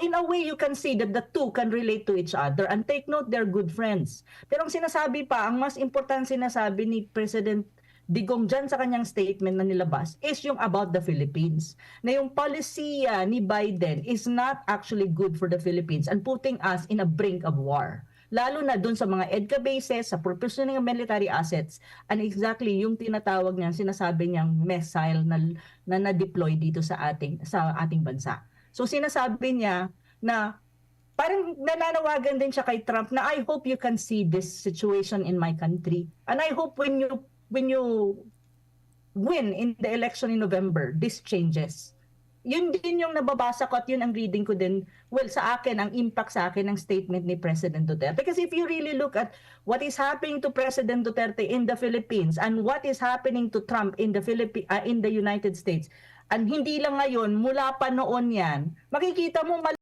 in a way, you can see that the two can relate to each other, and take note, they're good friends. Pero ang sinasabi pa, ang mas important sinasabi ni President Digong dyan sa kanyang statement na nilabas is yung about the Philippines. Na yung polisiya ni Biden is not actually good for the Philippines and putting us in a brink of war. Lalo na dun sa mga EDCA bases, sa proportioning of military assets, and exactly yung tinatawag niya, sinasabi niyang missile na na-deploy dito sa ating bansa. So sinasabi niya na parang nananawagan din siya kay Trump na I hope you can see this situation in my country. And I hope when you win in the election in November, this changes. Yun din yung nababasa ko at yun ang reading ko din. Well, sa akin, ang impact sa akin ng statement ni President Duterte. Because if you really look at what is happening to President Duterte in the Philippines and what is happening to Trump in the United States, and hindi lang ngayon, mula pa noon yan, makikita mo